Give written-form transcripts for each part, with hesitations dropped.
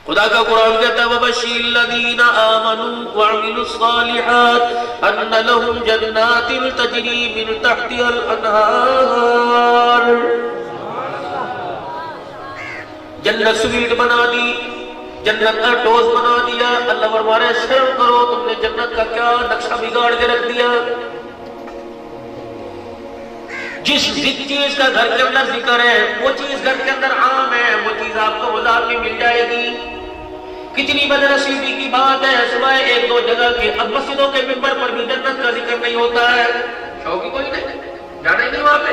خدا کا قرآن کہتا ہے وَبَشِّرِ الَّذِينَ آمَنُوا وَعَمِلُوا الصَّالِحَاتِ أَنَّ لَهُمْ جَنَّاتٍ تَجْرِي مِن تَحْتِهَا الْأَنْهَارُ۔ جنت سویٹ بنا دی، جنت کا ٹوز بنا دیا۔ اللہ فرمانے شرم کرو، تم نے جنت کا کیا نقشہ بگاڑ کے رکھ دیا۔ جس چیز کا گھر کے اندر ذکر ہے وہ چیز گھر کے اندر عام ہے، وہ چیز آپ کو بازار میں مل جائے گی۔ کتنی بد نصیبی کی بات ہے، سوائے ایک دو جگہ کے اب مسجدوں کے ممبر پر بھی جنت کا ذکر نہیں ہوتا ہے۔ شوقی کوئی نہیں، جانا ہی نہیں وہاں پہ۔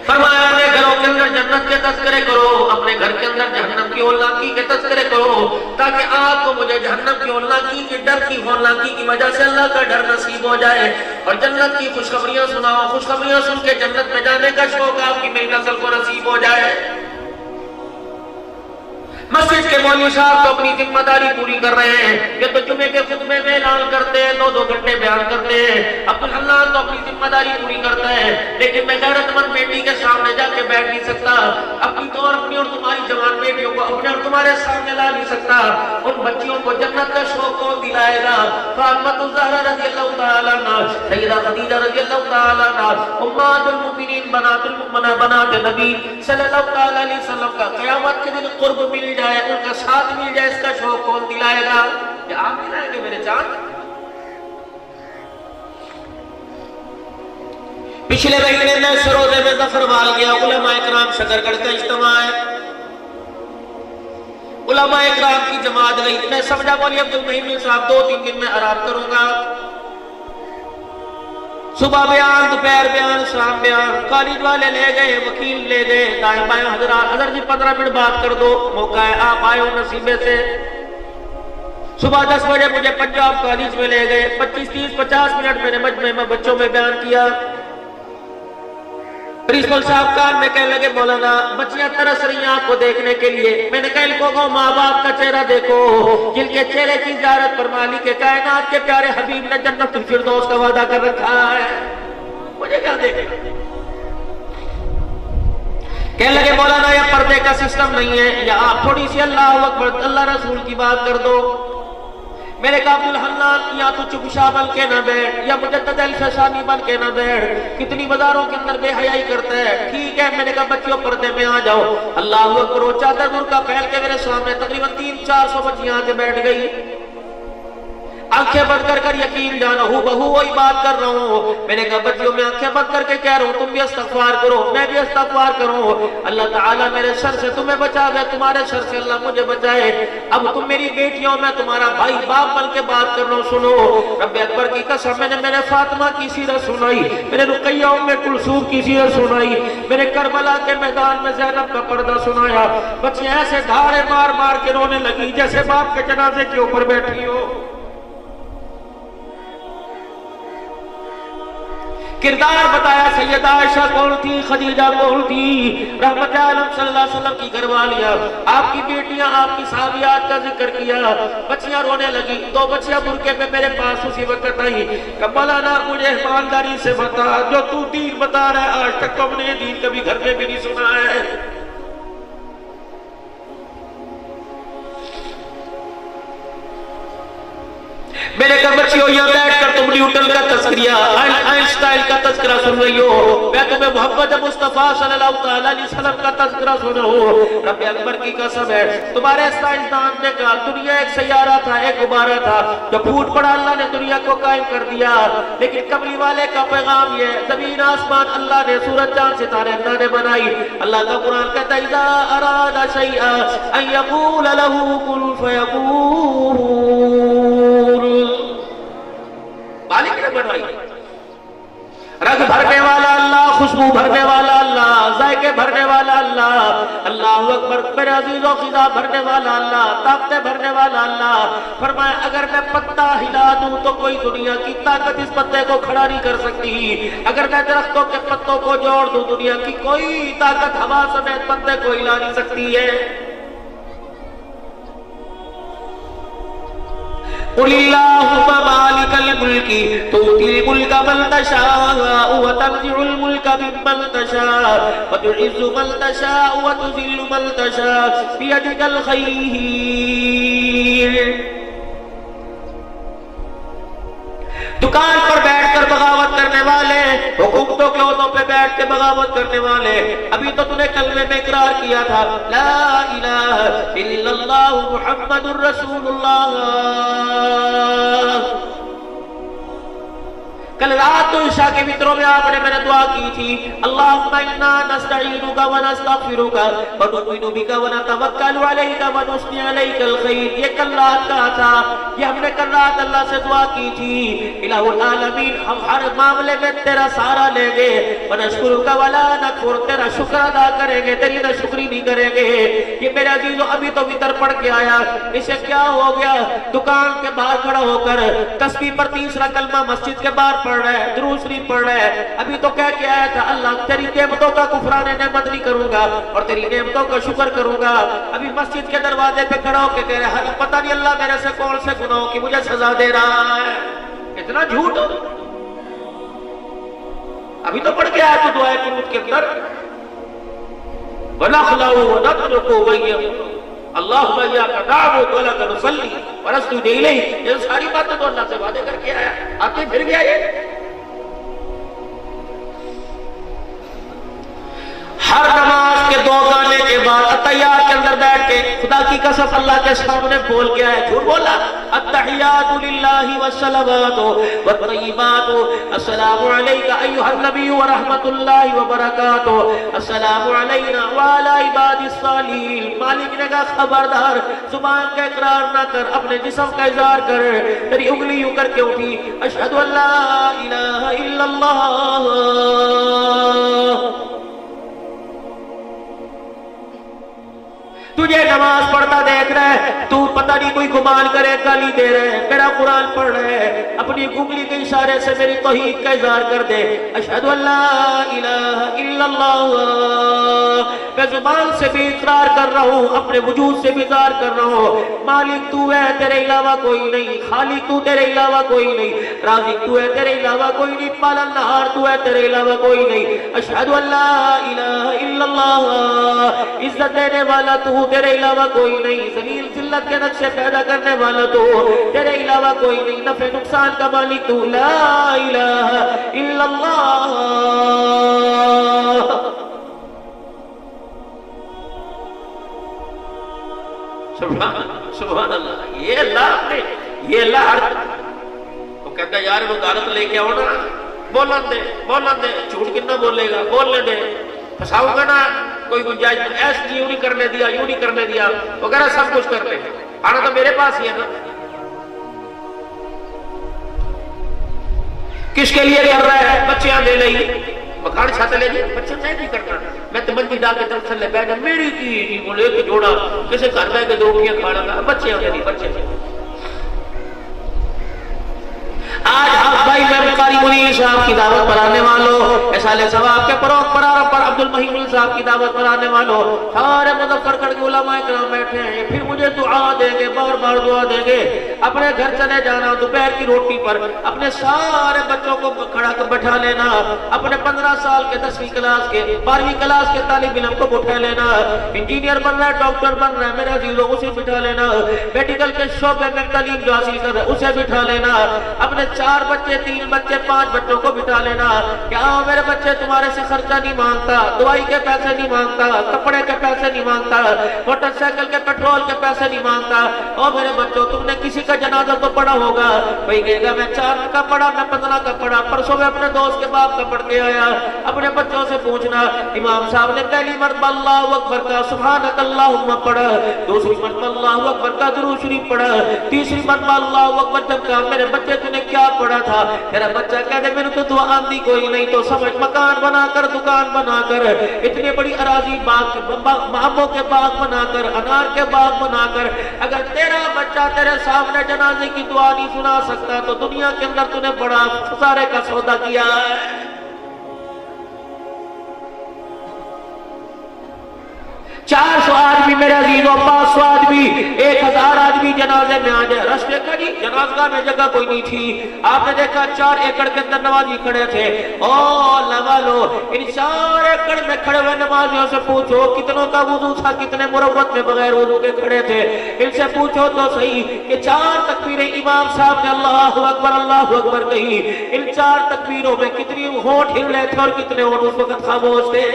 فرمایا اپنے گھروں کے اندر جنت کے تذکرے کرو، اپنے گھر کے اندر جہنم کی ہولناکی کے تذکرے کرو، تاکہ آپ کو مجھے جہنم کی ہولناکی کی ڈر کی ہولناکی کی وجہ سے اللہ کا ڈر نصیب ہو جائے، اور جنت کی خوشخبریاں سناؤ، خوشخبریاں سن کے جنت میں جانے کا شوق آپ کی میری نسل کو نصیب ہو جائے۔ مسجد کے مولوی صاحب تو اپنی ذمہ داری پوری کر رہے ہیں، یہ تو جمعے کے خطبے میں اعلان کرتے ہیں، 2-2 گھنٹے بیان کرتے ہیں۔ عبدالحنان تو اپنی ذمہ داری پوری کرتا ہے، لیکن میں غیرت مند بیٹی کے سامنے جا کے بیٹھ نہیں سکتا، اپنی تو اور اپنی اور تمہاری جوان بیٹیوں کو اپنے اور تمہارے سامنے لا نہیں سکتا۔ ان بچیوں کو جنت کا شوق کون دلائے گا؟ فاطمہ الزہرا رضی اللہ تعالیٰ عنہا، سیدہ خدیجہ رضی اللہ تعالیٰ عنہا، امہات المؤمنین بنات نبی صلی اللہ تعالیٰ علیہ وسلم کا قیامت کے دن قرب مل جائے، ان کا ساتھ مل جائے، اس کا شوق کون دلائے گا؟ کیا آپ دلائیں گے میرے چاند؟ پچھلے مہینے میں سروزے میں ظفر وال گیا، علماء اکرام شکرگڑھ کا اجتماع ہے، علماء اکرام کی جماعت گئی۔ میں سمجھا مولوی عبدالمحیم صاحب 2-3 دن میں آرام کروں گا، صبح بیان، دوپہر بیان، شام بیان۔ کالج والے لے گئے، وکیل لے گئے، دائیں بائیں حضرات، حضرت جی 15 منٹ بات کر دو، موقع ہے آپ آئے ہو نصیبے سے۔ صبح 10 بجے مجھے پنجاب کالج میں لے گئے، 25-30-50 منٹ میں نے مجمع میں بچوں میں بیان کیا۔ پرنسپل صاحب کان میں کہنے لگے مولانا بچیاں ترس رہی ہیں آپ کو دیکھنے کے لیے۔ میں نے کہا ان کو ماں باپ کا چہرہ دیکھو، جن کے چہرے کی زیارت پر مالک کائنات کے پیارے حبیب نے جنت الفردوس کا وعدہ کر رکھا ہے، مجھے کیا دیکھنا۔ کہنے لگے مولانا یہ پردے کا سسٹم نہیں ہے، یا آپ تھوڑی سی اللہ اکبر اللہ رسول کی بات کر دو۔ میں نے کہا عبدالحنان یا تو چپشا بن کے نہ بیٹھ، یا مجدد الفشانی بن کے نہ بیٹھ، کتنی بازاروں کے اندر بے حیائی کرتا ہے۔ ٹھیک ہے، میں نے کہا بچیوں پردے میں آ جاؤ۔ اللہ اکبر، وہ چادر نور کا پھیل کے میرے سامنے تقریباً 300-400 بچیاں آ کے بیٹھ گئی۔ آنکھیں بند کر کر یقین جانا ہوں بہو وہی بات کر رہا ہوں۔ میں نے کہا بچیوں میں آنکھیں بند کر کے کہہ رہا ہوں تم بھی استغفار کرو، میں بھی استغفار کروں، اللہ تعالیٰ میرے شر سے تمہیں بچا دے، تمہارے شر سے اللہ مجھے بچائے۔ اب تم میری بیٹیوں، میں تمہارا بھائی باپ بن کے بات کر رہا ہوں، سنو۔ رب اکبر کی قسم، میں نے فاطمہ کی سیرت سنائی، میں نے رقیہ ام کلثوم کی سیرت سنائی، میں نے کربلا کے میدان میں زینب کا پردہ سنایا۔ بچے ایسے دھاڑے مار مار کے رونے لگی جیسے باپ کے جنازے کے اوپر بیٹھی ہو۔ کردار بتایا سیدہ عائشہ کون تھی، خدیجہ کون تھی، رحمت عالم صلی اللہ علیہ وسلم کی گھر والیاں، آپ کی بیٹیاں، آپ کی صحابیات کا ذکر کیا۔ بچیاں رونے لگی، 2 بچیاں برقعے میں میرے پاس اسی وقت آئی کہ مولانا مجھے ایمانداری سے بتا، جو تو دین بتا رہا ہے آج تک تو ہم نے یہ دین کبھی گھر میں بھی نہیں سنا ہے۔ میرے کہا بچیوں یہاں بیٹھ کر تم نیوٹن کا تذکرہ، آئنسٹائن کا تذکرہ سن رہی ہو، میں تمہیں محمد مصطفیٰ صلی اللہ علیہ وسلم کا تذکرہ سنا ہو۔ رب اکبر کی قسم ہے، تمہارے سائنسدان نے کہا دنیا ایک سیارہ تھا، ایک غبارہ تھا جو پھوٹ پڑا، اللہ نے دنیا کو قائم کر دیا، لیکن کملی والے کا پیغام یہ زمین آسمان اللہ نے، سورج چاند ستارے اللہ نے بنائی۔ اللہ کا قرآن کہتا ہے اذا اراد شیئا ان یقول له کن فیکون، مالک نے بنائی۔ رنگ بھرنے والا اللہ، خوشبو بھرنے والا اللہ، ذائقے بھرنے والا اللہ، اللہ اکبر، میرے عزیزوں خدا بھرنے والا اللہ، طاقتیں بھرنے والا اللہ۔ فرمایا اگر میں پتا ہلا دوں تو کوئی دنیا کی طاقت اس پتے کو کھڑا نہیں کر سکتی، اگر میں درختوں کے پتوں کو جوڑ دوں دنیا کی کوئی طاقت ہوا سمیت پتے کو ہلا نہیں سکتی ہے۔ قل اللهم مالك الملك تؤتي الملك من تشاء وتنزع الملك ممن تشاء وتعز من تشاء وتذل من تشاء بيدك الخير. دکان پر بیٹھ کر بغاوت کرنے والے، حکومتوں کے عہدوں پہ بیٹھ کے بغاوت کرنے والے، ابھی تو تُو نے کلمے میں اقرار کیا تھا لا الہ الا اللہ محمد الرسول اللہ. کل رات تو عشاء کے وطروں میں آپ نے میں نے دعا کی تھی اللہم انا نستعینک ونستغفرک ونؤمن بک ونتوکل علیک ونثنی علیک الخیر. یہ کل رات کہا تھا، یہ ہم نے کل رات اللہ سے دعا کی تھی الہ العالمین ہم ہر معاملے میں تیرا سہارا لیں گے، ونشکرک ولا نکفر تیرا شکر ادا کریں گے، تیری نہ شکری نہیں کریں گے. یہ میرے عزیزو ابھی تو وطر پڑھ کے آیا، اسے کیا ہو گیا؟ دکان کے باہر کھڑا ہو کر تسبیح پر تیسرا کلمہ مسجد کے باہر پڑھ رہا ہے، درود شریف پڑھ رہا ہے. ابھی تو کہہ کے آیا تھا اللہ تیری نعمتوں کا کفران نعمت نہیں کروں گا اور تیری نعمتوں کا شکر کروں گا. ابھی مسجد کے دروازے پہ کھڑا ہو کے کہہ رہا ہے پتہ نہیں اللہ میرے سے کون سے گناہوں کی مجھے سزا دے رہا ہے. اتنا جھوٹ. ابھی تو پڑھ کے آیا تو دعائے قنوت کے اندر وَنَخْلَعُ وَنَتْرُكُ وَيَّمُ اللہم ایاک نعبد وَلَکَ نُصَلِّ وَنَسْجُدُ اِلَیک. یہ ساری باتیں تو اللہ سے وعدے کر کے آیا، آتے پھر گیا. یہ ہر نماز کے دو گانے کے بعد اتحیات کے اندر بیٹھ کے خدا کی قسم اللہ کے سامنے بول گیا ہے، جھوٹ بولا. التحیات للہ والصلوات والطیبات السلام علیک ایھا النبی ورحمۃ اللہ وبرکاتہ السلام علینا وعلی عباد الصالحین. مالک نے کہا خبردار زبان کا اقرار نہ کر، اپنے جسم کا اظہار کر. تیری انگلی یوں کر کے اٹھی اشہد ان لا الہ الا اللہ. تجھے نماز پڑھتا دیکھ رہا ہے، تو پتہ نہیں کوئی گمان کرے گالی دے رہے ہیں، میرا قرآن پڑھ رہے ہیں، اپنی انگلی کے اشارے سے میری توحید کا اظہار کر دے. اشہد ان لا الہ الا اللہ. میں زبان سے بھی اقرار کر رہا ہوں، اپنے وجود سے بھی اظہار کر رہا ہوں مالک تو ہے، تیرے علاوہ کوئی نہیں. خالق تو تیرے علاوہ کوئی نہیں. رازق تو ہے، تیرے علاوہ کوئی نہیں. پالنہار تو ہے، تیرے علاوہ کوئی نہیں. اشہد ان لا الہ الا اللہ. عزت دینے والا تو تیرے علاوہ کوئی نہیں. ذلیل ذلت کے نقشے پیدا کرنے والا تو تیرے علاوہ کوئی نہیں. نفع نقصان کا مالک تو لا الہ الا اللہ. سبحان اللہ. یہ اللہ نے یہ اللہ ہر وہ کہتا یار وہ غلط لے کے آؤ نا، بولن دے جھوٹ کتنا بولے گا، بولنے دے، پھنساؤ گا نا کوئی گنجائش. ایسے یوں نہیں کرنے دیا، یوں نہیں کرنے دیا وغیرہ سب کچھ کر لے. آنا تو میرے پاس ہی ہے نا. کس کے لیے کر رہا ہے؟ بچیاں لے لئی مکان چھاتے لے لی. بچے میں نہیں کرتا، میں تو منجی ڈال کے چل لے بیٹھا میری کی لے کے جوڑا کسے گھر میں کے دو روٹیاں کھانا تھا. بچے میری بچے. آج آپ بھائی میں بخاری منیر صاحب کی دعوت پر آنے والوں، احسال ثواب کے پروت پر عبد المحیم صاحب کی دعوت پر آنے والوں، سارے مظفر گڑھ کے علماء کرام بیٹھے ہیں. پھر مجھے دعا دیں گے، بار بار دعا دیں گے. اپنے گھر چلے جانا، دوپہر کی روٹی پر اپنے سارے بچوں کو کھڑا کر بٹھا لینا. اپنے 15 سال کے 10ویں کلاس کے 12ویں کلاس کے طالب علم کو بٹھا لینا. انجینئر بن رہا ہے، ڈاکٹر بن رہا ہے میرے عزیزوں، اسے بٹھا لینا. میڈیکل کے شعبے میں تعلیم جو حاصل کر رہا ہے اسے بٹھا لینا. اپنے 4 بچے 3 بچے 5 بچوں کو بٹھا لینا. کیا میرے بچے تمہارے سے خرچہ نہیں مانگتا، دوائی کے پیسے نہیں مانگتا، کپڑے کے پیسے نہیں مانگتا، موٹر سائیکل کے پیٹرول کے پیسے نہیں مانگتا. اور میرے بچوں تم نے کسی کا جنازہ تو پڑھا ہوگا، کوئی کہے گا میں 4 کا پڑھا، میں 15 کا پڑھا. پرسوں میں اپنے دوست کے باپ کا پڑھ کے آیا. اپنے بچوں سے پوچھنا امام صاحب نے پہلی مرتبہ اللہ اکبر کا سبحانک اللہم پڑھا، دوسری مرتبہ اللہ اکبر کا درود شریف پڑھا، تیسری مرتبہ اللہ اکبر جب کہا میرے بچے تو نے کیا پڑھا تھا؟ میرا بچہ کہتے میرے تو دعا آندھی کوئی نہیں تو سمجھ مکان بنا کر، دکان بنا کر، اتنے بڑی اراضی باغ آموں کے باغ بنا کر، انار کے باغ بنا کر، اگر تیرا بچہ تیرے سامنے جنازے کی دعا نہیں سنا سکتا تو دنیا کے اندر تو نے بڑا خسارے کا سودا کیا ہے. 400 آدمی میرے عزیزوں، 500 آدمی، 1000 آدمی جنازے میں آ جائے۔ رش دیکھا جی، جنازگاہ میں جگہ کوئی نہیں تھی۔ آپ نے دیکھا 4 ایکڑ کے اندر نمازی کھڑے تھے۔ او اللہ والو، ان 4 ایکڑ میں کھڑے ہوئے نمازیوں سے پوچھو کتنوں کا وضو تھا، کتنے مروت میں بغیر وضو کے کھڑے تھے۔ ان سے پوچھو تو صحیح کہ 4 تکبیریں امام صاحب نے اللہ اکبر کہی، ان 4 تکبیروں میں کتنی ہونٹ ہل رہے تھے اور کتنے ہونٹ اس وقت خاموش تھے۔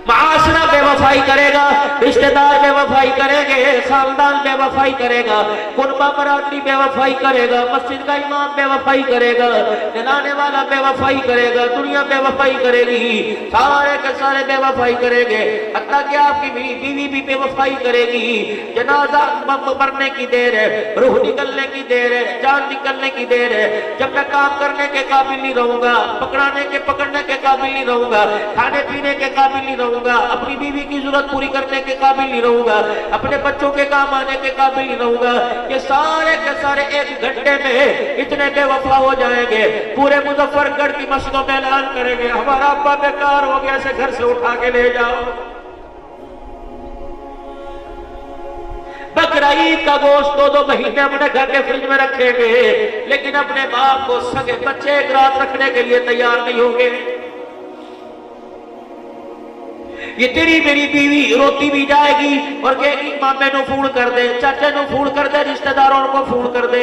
معاشرہ بے وفائی کرے گا، رشتہ دار بے وفائی کریں گے، خاندان بے وفائی کرے گا، قربہ برادری بے وفائی کرے گا، مسجد کا امام بے وفائی کرے گا، جلانے والا بے وفائی کرے گا، دنیا بے وفائی کرے گی، سارے کے سارے بے وفائی کریں گے، حتیٰ کہ آپ کی بیوی بھی بے وفائی کرے گی۔ جنازہ مرنے کی دیر ہے، روح نکلنے کی دیر ہے، جان نکلنے کی دیر ہے، جب میں کام کرنے کے قابل نہیں رہوں گا، پکڑنے کے قابل نہیں رہوں گا، کھانے پینے کے قابل نہیں رہوں گا، اپنی بیوی کی ضرورت پوری کرنے کے قابل نہیں رہوں گا، اپنے بچوں کے کام آنے کے قابل نہیں رہوں گا، یہ سارے کے سارے 1 گھنٹے میں اتنے بے وفا ہو جائیں گے، پورے مظفر گڑھ کی مسجدوں میں اعلان کریں گے ہمارا ابا بیکار ہو گیا، اسے گھر سے اٹھا کے لے جاؤ۔ بقرہ عید کا گوشت 2 مہینے اپنے گھر کے فریج میں رکھیں گے، لیکن اپنے باپ کو سگے بچے 1 رات رکھنے کے لیے تیار نہیں ہوں گے۔ یہ تیری میری بیوی روتی بھی جائے گی اور کہے گی مامے نو فون کر دے، چاچے نو فون کر دے، رشتہ داروں کو فون کر دے۔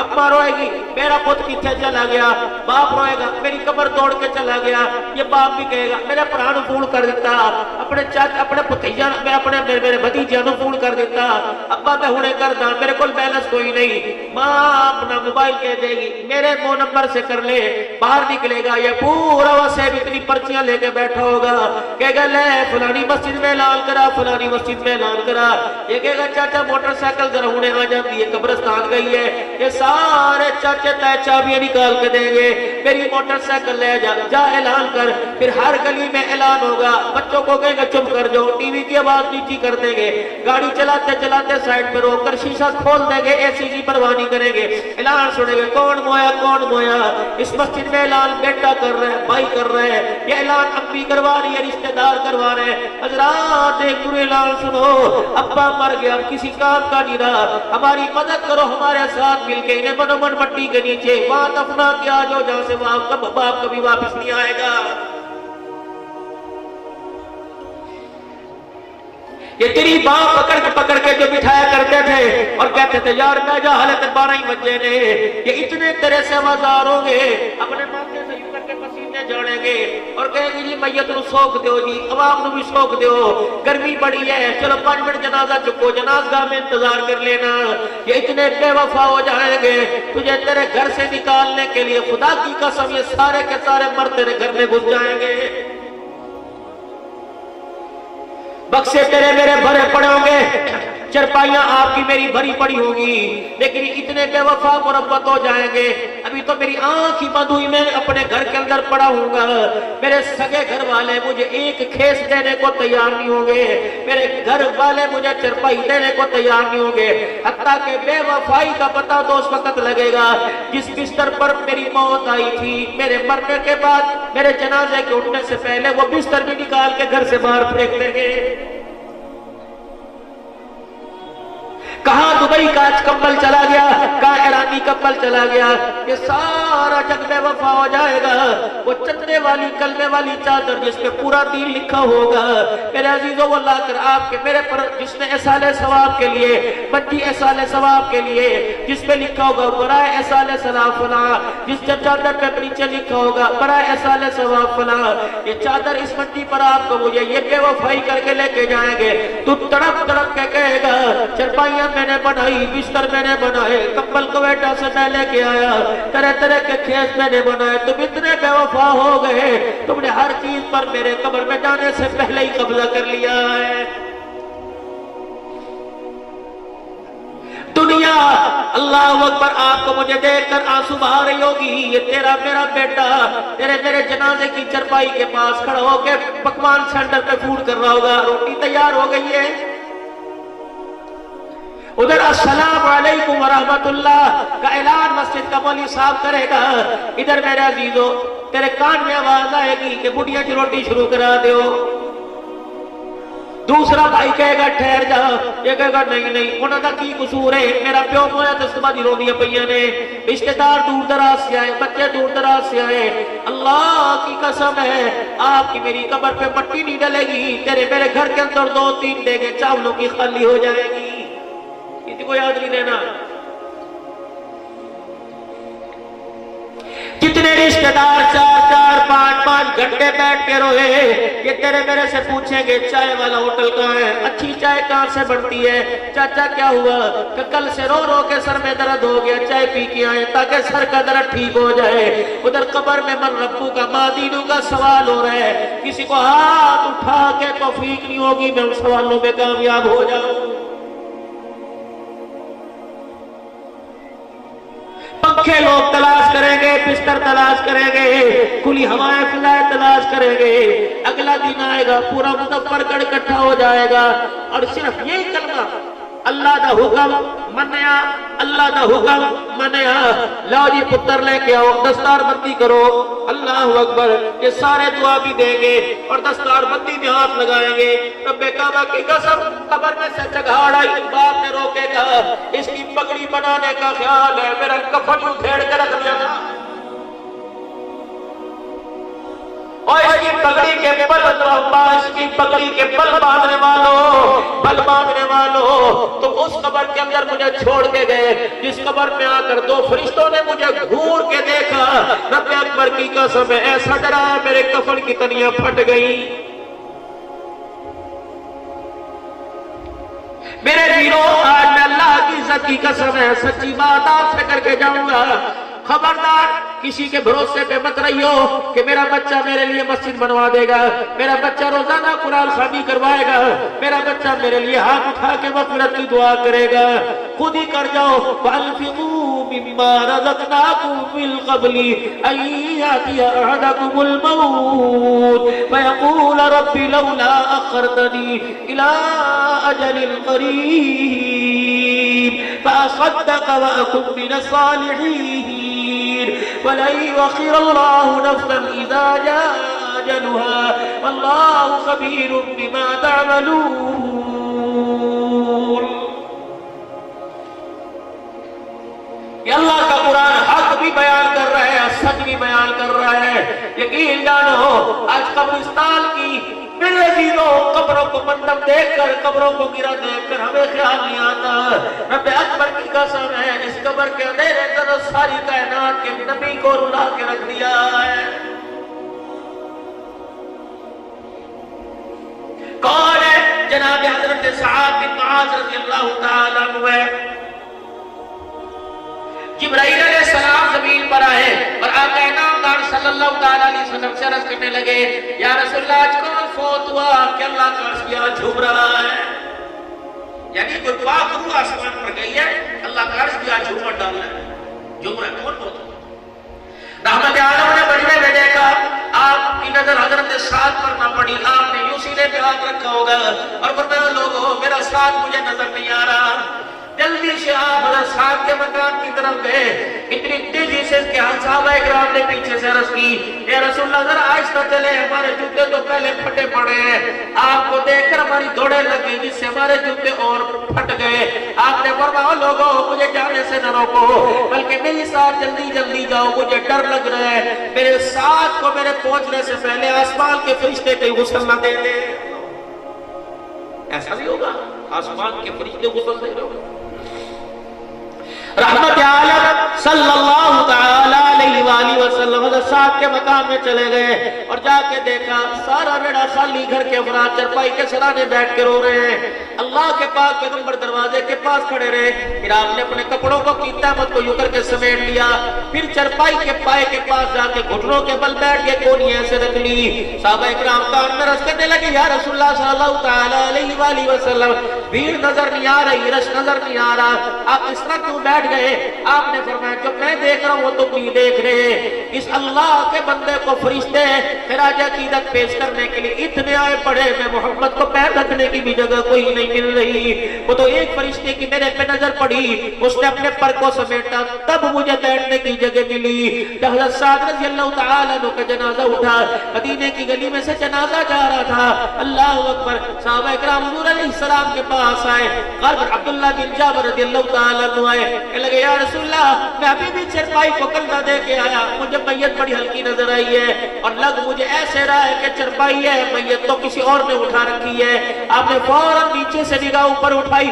اماں روئے گی میرا پت کتنے چلا گیا، باپ روئے گا میری کمر توڑ کے چلا گیا، یہ باپ بھی کہے گا میرے بھرا نو فون کر دیتا، اپنے بھتیجا میرے بھتیجا نو فون کر دیتا، ابا میں ہنے کردا میرے کول بیلنس کوئی نہیں، ماں اپنا موبائل کہہ دے گی میرے مو نمبر سے کر لے، باہر نکلے گا یہ پورا واسے اتنی پرچیاں لے کے بیٹھا ہوگا، کہے گا لے فلانی مسجد میں اعلان کرا، فلانی مسجد میں اعلان کرا، یہ کہے گا چاچا موٹر سائیکل ذرا ہونے آ جاتی ہے، قبرستان گئی ہے، یہ سارے چاچے تے چابیاں نکال کے دیں گے، میری موٹر سائیکل لے جا اعلان کر، پھر ہر گلی میں اعلان ہوگا، بچوں کو کہیں گے چپ کر جاؤ، ٹی وی کی آواز نیچی کر دیں گے، گاڑی چلاتے چلاتے سائڈ پہ روک کر شیشہ کھول دیں گے، ایسی جی پروانی کریں گے، اعلان سنیں گے کون مویا، اس مسجد میں اعلان بیٹا کر رہے ہیں، بھائی کر رہے ہیں، یہ اعلان امی کروا رہی ہے، رشتہ دار کروا رہے ہیں، حضرات ایک پورے اعلان سنو، ابا مر گیا کسی کام کا نہیں رہا، ہماری مدد کرو ہمارے ساتھ مل کے، انہیں منومن مٹی کے نیچے وہاں دفنا کیا جو جہاں سے باپ کبھی واپس نہیں آئے گا۔ یہ تیری باپ پکڑ کے جو بٹھایا کرتے تھے اور کہتے تھے یار میں جا حالت 12 ہی بجے نے، یہ اتنے تیرے سے آوازار ہوں گے، اپنے ماتھے سے یوں کر کے پسینے جاڑیں گے اور کہیں گے جی میت نو سوک دیو، جی عوام نو بھی سوک دیو، گرمی بڑی ہے، چلو 5 منٹ جنازہ چکو، جنازگاہ میں انتظار کر لینا۔ یہ اتنے بے وفا ہو جائیں گے تجھے تیرے گھر سے نکالنے کے لیے خدا کی قسم یہ سارے کے سارے مرد تیرے گھر میں گھس جائیں گے، بکسے تیرے میرے بھرے پڑے ہوں گے، چرپائیاں آپ کی میری بھری پڑی ہوگی، لیکن اتنے بے وفا مربت ہو جائیں گے، ابھی تو میری آنکھ ہی بند ہوئی میں اپنے گھر کے اندر پڑا ہوں گا، میرے سگے گھر والے مجھے ایک کھیس دینے کو تیار نہیں ہوں گے، میرے گھر والے مجھے چرپائی دینے کو تیار نہیں ہوں گے، حتیٰ کہ بے وفائی کا پتہ تو اس وقت لگے گا جس بستر پر میری موت آئی تھی، میرے مرنے کے بعد میرے جنازے کے اٹھنے سے پہلے وہ بستر بھی نکال کے گھر سے باہر پھینک دیں گے۔ کہاں دبئی کا کمبل چلا گیا، کہاں ایرانی کمبل چلا گیا، یہ سارا جگ بے وفا ہو جائے گا، وہ چندے والی کلمے والی چادر جس پہ پورا دین لکھا ہوگا، میرے عزیزوں وہ لا کر آپ کے میرے پر جس نے احصال ثواب کے لیے بچی احصال ثواب کے لیے جس پہ لکھا ہوگا برائے احصال ثواب فلاں، جس چادر پہ نیچے لکھا ہوگا برائے احصال ثواب فلاں، یہ چادر اس منڈی پر آپ کو مجھے یہ بے وفائی کر کے لے کے جائیں گے، تو تڑپ تڑپ کے کہے گا چرپائیاں میں نے بنائی، بستر میں نے بنائے، کمبل کویٹا سے میں لے کے آیا، طرح طرح کے کھیس میں نے بنائے، تم اتنے بے وفا ہو گئے، تم نے ہر چیز پر میرے قبر میں جانے سے پہلے ہی قبضہ کر لیا ہے۔ دنیا اللہ اکبر آپ کو مجھے دیکھ کر آنسو بہا رہی ہوگی، یہ تیرا میرا بیٹا تیرے میرے جنازے کی چرپائی کے پاس کھڑا ہو کے پکوان سینٹر پہ فوڈ کر رہا ہوگا، روٹی تیار ہو گئی ہے، ادھر السلام علیکم ورحمت اللہ کا اعلان مسجد کا مولوی صاحب کرے گا، ادھر میرے عزیزو تیرے کان میں آواز آئے گی کہ بڑھیا کی روٹی شروع کرا دیو. دوسرا بھائی کہے گا ٹھہر جا, یہ کہے گا نہیں نہیں انہوں کا کی قصور ہے, میرا پیو مویا تو صبح دی روندیاں پئیاں نے, رشتہ دار دور دراز سے آئے, بچے دور دراز سے آئے, اللہ کی قسم ہے آپ کی میری قبر پہ مٹی نہیں ڈلے گی, تیرے میرے گھر کے اندر 2-3 دیگیں چاولوں کی خالی ہو جائے گی. کسی کو یاد نہیں دینا. کتنے رشتہ دار 4-5 گھنٹے بیٹھ کے روئے, یہ تیرے میرے سے پوچھیں گے چائے والا ہوٹل کہاں ہے, اچھی چائے کہاں سے بنتی ہے, چاچا کیا ہوا, کہ کل سے رو رو کے سر میں درد ہو گیا, چائے پی کے آئے تاکہ سر کا درد ٹھیک ہو جائے. ادھر قبر میں من ربو کا ما دینوں کا سوال ہو رہا ہے, کسی کو ہاتھ اٹھا کے توفیق نہیں ہوگی میں ان سوالوں میں کامیاب ہو جاؤں. پنکھے لوگ تلاش کریں گے, بستر تلاش کریں گے, کھلی ہوائیں فضائیں تلاش کریں گے. اگلا دن آئے گا پورا مظفر گڑھ اکٹھا ہو جائے گا اور صرف یہی کلمہ اللہ دا حکم منیا, اللہ دا حکم منیا, لاؤ جی پتر لے کے آؤ, دستار بندی کرو, اللہ اکبر. یہ سارے دعا بھی دیں گے اور دستار بندی میں ہاتھ لگائیں گے. رب کعبہ کی قسم قبر میں سے چگاڑ آئی, باپ نے روکے گا, اس کی پگڑی بنانے کا خیال ہے, میرا کفن ادھیڑ کے رکھ دیا نا, اور اس کی پگڑی کے بل اس کی پگڑی کے بل باندھنے والوں تم اس قبر کے اندر مجھے چھوڑ کے گئے جس قبر میں آ کر 2 فرشتوں نے مجھے گھور کے دیکھا. رب اکبر کی قسم ایسا ڈرا میرے کفن کی تنیاں پھٹ گئی. میرے ویرو آج میں اللہ کی عزت کی قسم ہے سچی بات آپ سے کر کے جاؤں گا, خبردار کسی کے بھروسے پہ مت رہیو کہ میرا بچہ میرے لیے مسجد بنوا دے گا, میرا بچہ روزانہ قرآن خوانی کروائے گا, میرا بچہ میرے لیے ہاتھ اٹھا کے مغفرت کی دعا کرے گا. خود ہی کر جاؤ. فَأَنْفِقُوا مِمَّا رَزَقْنَاكُمْ مِنْ قَبْلِ أَنْ يَأْتِيَ أَحَدَكُمُ الْمَوْتُ فَيَقُولَ رَبِّ لَوْلَا أَخَّرْتَنِي إِلَىٰ أَجَلٍ قَرِيبٍ فَأَصَدَّقَ وَأَكُن مِّنَ الصَّالِحِينَ وَلَن يُؤَخِّرَ اللَّهُ نَفْسًا إِذَا جَاءَ أَجَلُهَا وَاللَّهُ خَبِيرٌ بِمَا تَعْمَلُونَ. کہ اللہ کا قرآن حق بھی بیان کر رہا ہے, سچ بھی بیان کر رہا ہے. یقین جانو آج قبرستان کی میرے عزیزوں قبروں کو منظر دیکھ کر, قبروں کو گرا دیکھ کر ہمیں خیال نہیں آتا. رب اکبر کی قسم ہے اس قبر کے اندھیرے اندر ساری کائنات کے نبی کو رلا کے رکھ دیا ہے. کون ہے؟ جناب حضرت سعد بن معاذ رضی اللہ تعالیٰ عنہ. جبرائیل علیہ السلام زمین پر آئے اور آقا انعامدار صلی اللہ تعالیٰ علیہ وسلم سے عرض کرنے لگے, یا رسول اللہ آج کون فوت ہوا کہ اللہ کا عرش یہاں جھوم رہا ہے. یعنی کوئی پاک روح آسمان پر گئی ہے, اللہ کا عرش یہاں جھومر ڈال رہا ہے. جھوم رہا ہے کون فوت ہوا؟ رحمت عالم نے بجنے میں دیکھا, آپ کی نظر حضرت سعد پر نہ پڑی, آپ نے یوں سینے پہ ہاتھ رکھا ہوگا اور فرمایا لوگوں میرا سعد مجھے نظر نہیں آ رہا. جلدی سے آپ حضرت سعد کے مکان کی طرف گئے. اتنی تیزی سے کہ صحابہ اکرام نے پیچھے سے عرض کی, اے رسول اللہ ذرا آہستہ چلے, ہمارے جوتے تو پہلے پھٹے پڑے ہیں. آپ کو دیکھ کر ہماری دوڑیں لگی جس سے ہمارے جوتے اور پھٹ گئے. آپ نے فرمایا لوگوں مجھے جانے سے نہ روکو بلکہ میری ساتھ جلدی جلدی جاؤ, مجھے ڈر لگ رہا ہے میرے ساتھ کو میرے پہنچنے سے پہلے آسمان کے فرشتے کہیں غسل نہ دے دیں. ایسا نہیں ہوگا, آسمان کے فرشتے غسل دے رہے ہوگا. رحمت عالم صلی اللہ تعالیٰ علیہ وآلہ وسلم حضرت صاحب کے مقام میں چلے گئے اور جا کے دیکھا سارا بیڑا خالی, گھر کے افراد چرپائی کے سرانے بیٹھ کے رو رہے ہیں. اللہ کے پاک پیغمبر دروازے کے پاس کھڑے رہے. پھر آپ نے اپنے کپڑوں کو کی تہمت کو یوں کر کے سمیٹ لیا, پھر چرپائی کے پائے کے پاس جا کے گھٹنوں کے بل بیٹھ کے کونی ایسے رکھ لی. صحابہ اکرام کان میں رس کرنے لگے, یا رسول اللہ صلی اللہ تعالیٰ علیہ وآلہ وسلم بھیڑ نظر نہیں آ رہی, رش نظر نہیں آ رہا, آپ اس طرح کیوں بیٹھ گئے؟ آپ نے فرمایا جو میں دیکھ رہا ہوں وہ تم نہیں دیکھ دیکھ رہے اس اللہ کے بندے کو فرشتے خراج عقیدت پیش کرنے کے لیے اتنے آئے پڑے، میں محمد کو پیر رکھنے کی بھی جگہ کوئی نہیں مل رہی۔ وہ تو ایک فرشتے کی میرے پہ نظر پڑی، اس نے اپنے پر کو سمیٹا، تب مجھے بیٹھنے کی جگہ ملی۔ حضرت سعد رضی اللہ تعالیٰ عنہ کا جنازہ اٹھا، مدینے کی گلی میں سے جنازہ جا رہا تھا، اللہ اکبر، صحابہ کرام حضور علیہ السلام کے پاس آئے، غالب عبداللہ بن جابر رضی اللہ تعالیٰ عنہ آئے، کہ لگے یا رسول اللہ میں ابھی بھی چرپائی کو کندھا دے کے آیا، مجھے میت بڑی ہلکی نظر آئی ہے اور لگ مجھے ایسے رہا ہے کہ چرپائی ہے، میت تو کسی اور نے اٹھا رکھی ہے۔ آپ نے فوراً نیچے سے نگاہ اوپر اٹھائی،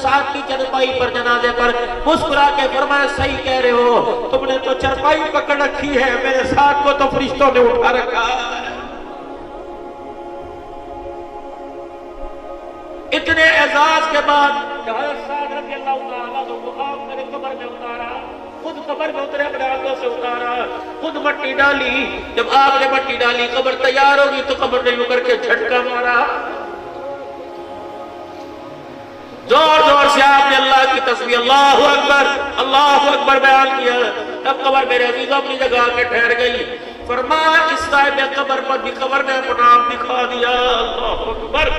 ساتھ کی چرپائی پر جنازے پر مسکرا کے فرمایا صحیح کہہ رہے ہو، تم نے تو چرپائی پکڑ رکھی ہے، میرے ساتھ کو تو فرشتوں نے اٹھا رکھا ہے۔ اتنے اعزاز کے بعد حضرت سعد رضی اللہ تعالیٰ کو آپ میرے قبر میں اتارا، خود قبر میں اترے، اپنے ہاتھوں سے اتارا، خود مٹی ڈالی۔ جب آپ نے مٹی ڈالی قبر تیار ہوگی تو قبر نے یوں کر کے جھٹکا مارا، زور زور سے آپ نے اللہ کی تسبیح اللہ اکبر بیان کیا۔ تب قبر میرے عزیزوں اپنی جگہ کے ٹھہر گئی۔ فرمایا اس صاحب قبر پر بھی قبر نے اپنا آپ دکھا دیا، اللہ اکبر،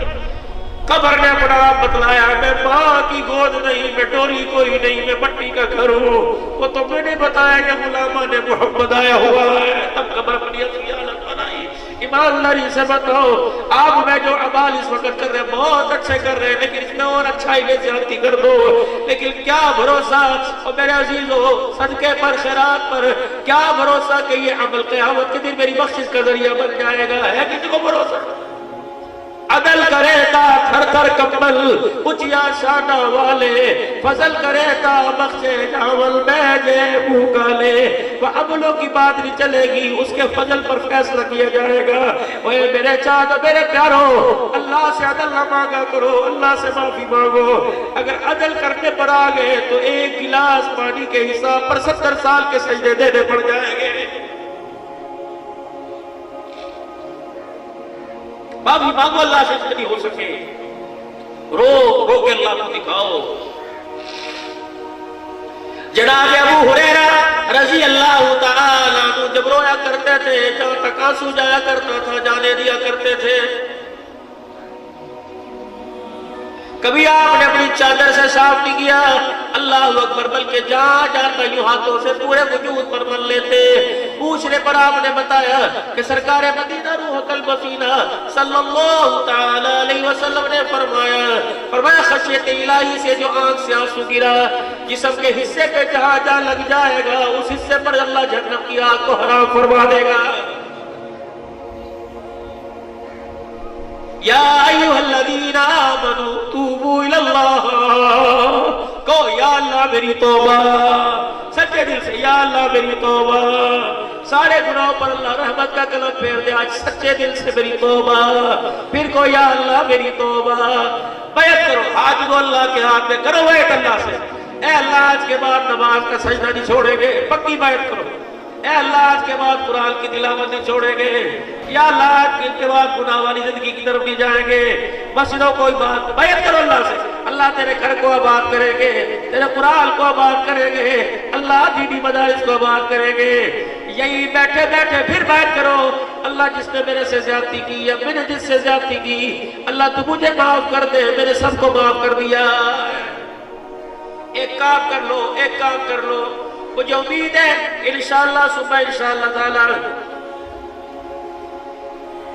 قبر نے اپنا آپ بتلایا، میں ماں کی گود نہیں، میں ڈوری کوئی نہیں، میں مٹی کا گھر ہوں، وہ تو میں نے بتایا کہ غلامان محمد آیا ہوا ہے۔ تب قبر اپنی اصلی حالت بنائی۔ ایمانداری سے بتاؤ، آپ میں جو عمال اس وقت کر رہے ہیں بہت اچھے کر رہے ہیں، لیکن اس میں اور اچھائی میں زیادتی کر دو، لیکن کیا بھروسہ اور میرے عزیزو صدقے پر خیرات پر کیا بھروسہ کہ یہ عمل قیامت کے دن میری بخشش کا ذریعہ بن جائے گا؟ ہے کسی کو بھروسہ؟ عدل کرے تا تھر تھر کمبل اچیا شانہ والے، فضل کرے تا بخشے جاول بیجے بھوکا لے۔ وہ عملوں کی بات نہیں چلے گی، اس کے فضل پر فیصلہ کیا جائے گا۔ اوے میرے چاہت میرے پیارو، اللہ سے عدل نہ مانگا کرو، اللہ سے معافی مانگو۔ اگر عدل کرنے پر آ گئے تو ایک گلاس پانی کے حساب پر 70 سال کے سجدے دینے پڑ جائیں گے۔ معافی مانگو اللہ سے جتنی ہو سکے، رو کے اللہ کو دکھاؤ۔ جناب ابو ہریرہ رضی اللہ تعالیٰ عنہ جب رویا کرتے تھے، جہاں تک آنسو جایا کرتا تھا جانے دیا کرتے تھے۔ کبھی آپ نے اپنی چادر سے صاف نہیں کیا، اللہ اکبر، بلکہ جہاں جاتا یوں ہاتھوں سے پورے وجود پر مل لیتے۔ پوچھنے پر آپ نے بتایا کہ سرکار مدینہ روح القلب وسینہ صلی اللہ تعالی علیہ وسلم نے فرمایا خشیت الہی سے جو آنکھ سے آنسو گرا، جسم کے حصے پہ جہاں جہاں لگ جائے گا اس حصے پر اللہ جہنم کی آگ کو حرام فرما دے گا۔ یا ایھا الذین آمنوا توبوا الی اللہ، کہو یا اللہ میری توبہ، سچے دل سے یا اللہ میری توبہ، سارے گناہوں پر اللہ رحمت کا کلم پھیر دے، آج سچے دل سے میری توبہ، پھر کو یا اللہ میری توبہ۔ بیعت کرو، ہاتھ دو اللہ کے ہاتھ میں، کرو بیعت اللہ سے، اے اللہ آج کے بعد نماز کا سجدہ نہیں چھوڑیں گے، پکی بیعت کرو۔ اے اللہ آج کے بعد قرآن کی تلاوت نہیں چھوڑیں گے، یا اللہ آج کے بعد گناہ والی زندگی کی طرف نہیں جائیں گے۔ مسجدوں کوئی بات بیعت کرو اللہ سے، اللہ تیرے گھر کو آباد کریں گے، تیرے قرآن کو آباد کریں گے، اللہ دینی مدارس کو آباد کریں گے۔ یہی بیٹھے بیٹھے پھر بیعت کرو، اللہ جس نے میرے سے زیادتی کی یا میں نے جس سے زیادتی کی، اللہ تو مجھے معاف کر دے، میرے سب کو معاف کر دیا۔ ایک کام کر لو، ایک کام کر لو، مجھے امید ہے انشاءاللہ صبح انشاءاللہ تعالی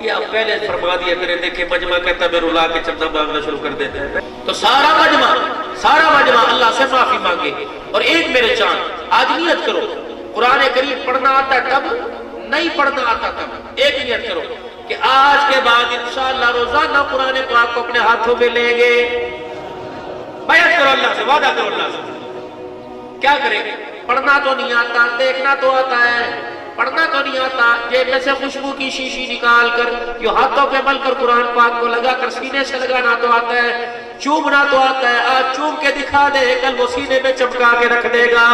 یہ آپ پہلے فرما دیا کریں، دیکھیں مجمع کہتا ہے میں رلا کے چندہ مانگنا شروع کر دیتا ہے، تو سارا مجمع اللہ سے معافی مانگے۔ اور ایک میرے چاند آج نیت کرو، قرآن کریم پڑھنا آتا ہے تب، نہیں پڑھنا آتا تب، ایک نیت کرو کہ آج کے بعد انشاءاللہ روزانہ قرآن پاک کو اپنے ہاتھوں میں لیں گے۔ بیعت کرو اللہ سے، وعدہ کرو اللہ سے۔ کیا کریں گے؟ پڑھنا تو نہیں آتا، دیکھنا تو آتا ہے، پڑھنا تو نہیں آتا، جیب میں سے خوشبو کی شیشی نکال کر جو ہاتھوں پہ مل کر قرآن پاک کو لگا کر سینے سے لگانا تو آتا ہے، چومنا تو آتا ہے، آج چوم کے دکھا دے، کل وہ سینے میں چمکا کے رکھ دے گا۔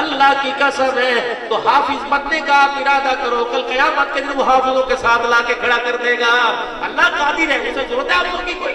اللہ کی قسم ہے، تو حافظ بننے کا آپ ارادہ کرو، کل قیامت کے دن وہ حافظوں کے ساتھ لا کے کھڑا کر دے گا۔ اللہ قادر ہے، اسے ضرورت ہے آپ کی کوئی؟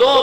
2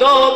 2